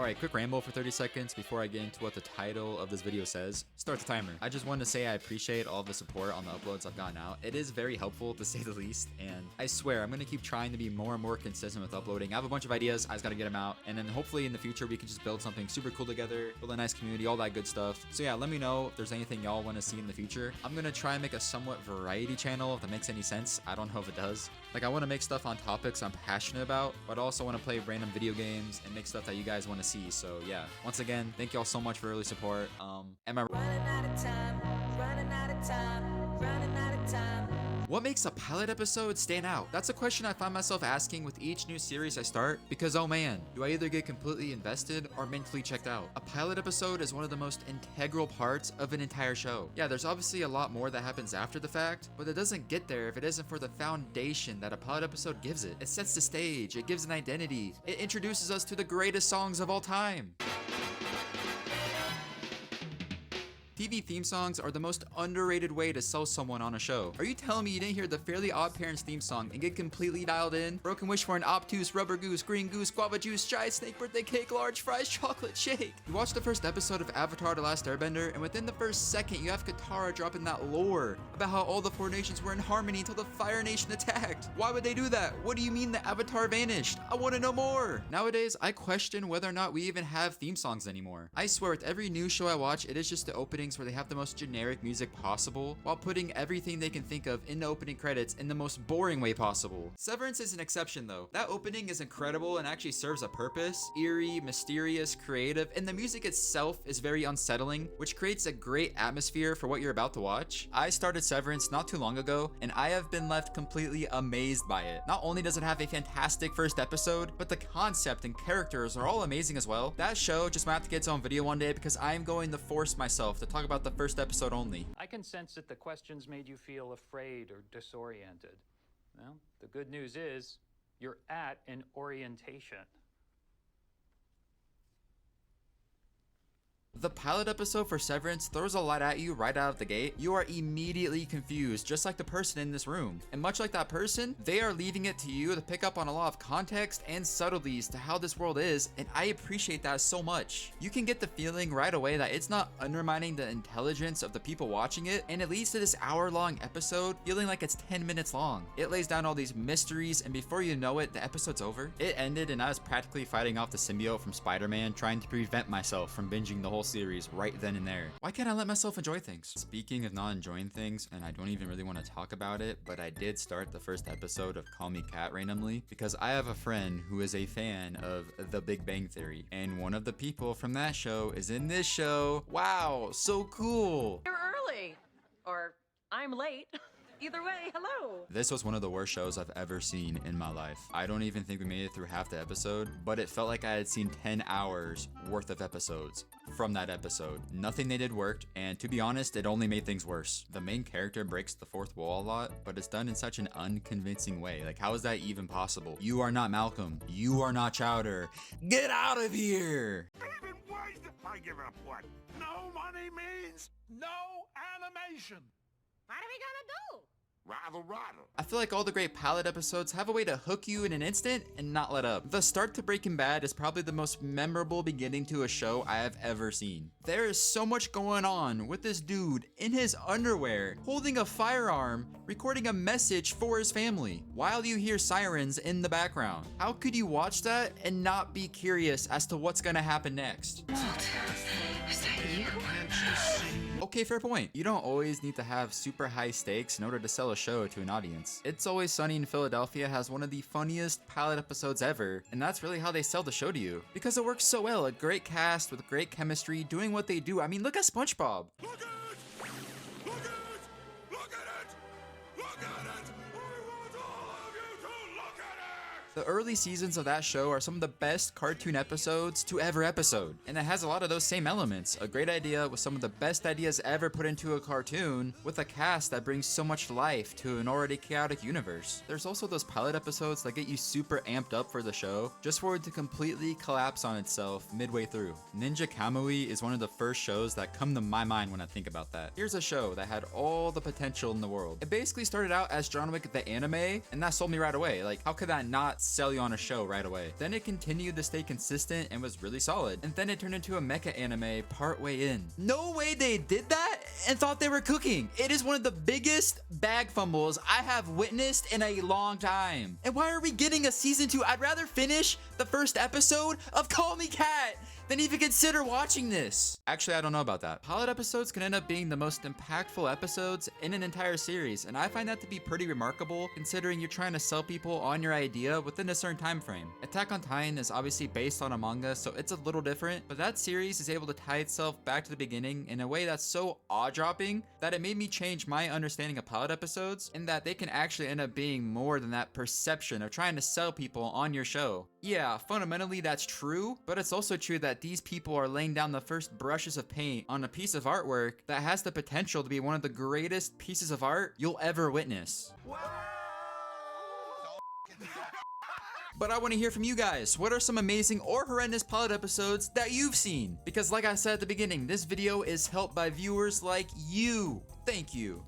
Alright, quick ramble for 30 seconds before I get into what the title of this video says. Start the timer. I just wanted to say I appreciate all the support on the uploads I've gotten out. It is very helpful to say the least, and I swear I'm going to keep trying to be more and more consistent with uploading. I have a bunch of ideas, I just got to get them out, and then hopefully in the future we can just build something super cool together, build a nice community, all that good stuff. So yeah, let me know if there's anything y'all want to see in the future. I'm going to try and make a somewhat variety channel if that makes any sense. I don't know if it does. Like, I want to make stuff on topics I'm passionate about, but I also want to play random video games and make stuff that you guys want to see. So yeah, once again, thank y'all so much for early support. Am I running out of time, running out of time, running out of time. What makes a pilot episode stand out? That's a question I find myself asking with each new series I start, because oh man, do I either get completely invested or mentally checked out? A pilot episode is one of the most integral parts of an entire show. Yeah, there's obviously a lot more that happens after the fact, but it doesn't get there if it isn't for the foundation that a pilot episode gives it. It sets the stage, it gives an identity, it introduces us to the greatest songs of all time. TV theme songs are the most underrated way to sell someone on a show. Are you telling me you didn't hear the Fairly Oddparents theme song and get completely dialed in? Broken wish for an obtuse, rubber goose, green goose, guava juice, chai snake, birthday cake, large fries, chocolate shake. You watch the first episode of Avatar: The Last Airbender, and within the first second you have Katara dropping that lore about how all the four nations were in harmony until the Fire Nation attacked. Why would they do that? What do you mean the Avatar vanished? I want to know more. Nowadays, I question whether or not we even have theme songs anymore. I swear, with every new show I watch, it is just the openings where they have the most generic music possible while putting everything they can think of in the opening credits in the most boring way possible. Severance is an exception though. That opening is incredible and actually serves a purpose. Eerie, mysterious, creative, and the music itself is very unsettling, which creates a great atmosphere for what you're about to watch. I started Severance not too long ago, and I have been left completely amazed by it. Not only does it have a fantastic first episode, but the concept and characters are all amazing as well. That show just might have to get its own video one day because I am going to force myself to talk about the first episode only. I can sense that the questions made you feel afraid or disoriented. Well, the good news is you're at an orientation. The pilot episode for Severance throws a lot at you right out of the gate. You are immediately confused, just like the person in this room. And much like that person, they are leaving it to you to pick up on a lot of context and subtleties to how this world is, and I appreciate that so much. You can get the feeling right away that it's not undermining the intelligence of the people watching it, and it leads to this hour-long episode feeling like it's 10 minutes long. It lays down all these mysteries, and before you know it, the episode's over. It ended, and I was practically fighting off the symbiote from Spider-Man, trying to prevent myself from binging the whole series right then and there. Why can't I let myself enjoy things? Speaking of not enjoying things, and I don't even really want to talk about it, but I did start the first episode of Call Me Kat randomly because I have a friend who is a fan of The Big Bang Theory, and one of the people from that show is in this show. Wow, so cool. You're early, or I'm late. Either way, hello. This was one of the worst shows I've ever seen in my life. I don't even think we made it through half the episode, but it felt like I had seen 10 hours worth of episodes from that episode. Nothing they did worked, and to be honest, it only made things worse. The main character breaks the fourth wall a lot, but it's done in such an unconvincing way. Like, how is that even possible? You are not Malcolm. You are not Chowder. Get out of here! I give up what? No money means no animation. What are we gonna do? Rather. I feel like all the great pilot episodes have a way to hook you in an instant and not let up. The start to Breaking Bad is probably the most memorable beginning to a show I have ever seen. There is so much going on with this dude in his underwear, holding a firearm, recording a message for his family, while you hear sirens in the background. How could you watch that and not be curious as to what's gonna happen next? Walt, is that you? Okay, fair point. You don't always need to have super high stakes in order to sell a show to an audience. It's Always Sunny in Philadelphia has one of the funniest pilot episodes ever, and that's really how they sell the show to you. Because it works so well, a great cast with great chemistry, doing what they do. I mean, look at Spongebob. Look at it! Look at it! Look at it! Look at it! I want all of you to look at it! The early seasons of that show are some of the best cartoon episodes to ever episode, and it has a lot of those same elements. A great idea with some of the best ideas ever put into a cartoon, with a cast that brings so much life to an already chaotic universe. There's also those pilot episodes that get you super amped up for the show, just for it to completely collapse on itself midway through. Ninja Kamui is one of the first shows that come to my mind when I think about that. Here's a show that had all the potential in the world. It basically started out as John Wick the anime, and that sold me right away. Like, how could that not sell you on a show right away. Then it continued to stay consistent and was really solid. And then it turned into a mecha anime partway in. No way they did that and thought they were cooking. It is one of the biggest bag fumbles I have witnessed in a long time. And why are we getting a season 2? I'd rather finish the first episode of Call Me Cat than even consider watching this. Actually, I don't know about that. Pilot episodes can end up being the most impactful episodes in an entire series, and I find that to be pretty remarkable considering you're trying to sell people on your idea within a certain time frame. Attack on Titan is obviously based on a manga, so it's a little different, but that series is able to tie itself back to the beginning in a way that's so awe-dropping that it made me change my understanding of pilot episodes, and that they can actually end up being more than that perception of trying to sell people on your show. Yeah, fundamentally that's true, but it's also true that these people are laying down the first brushes of paint on a piece of artwork that has the potential to be one of the greatest pieces of art you'll ever witness. But I want to hear from you guys. What are some amazing or horrendous pilot episodes that you've seen? Because like I said at the beginning, this video is helped by viewers like you. Thank you.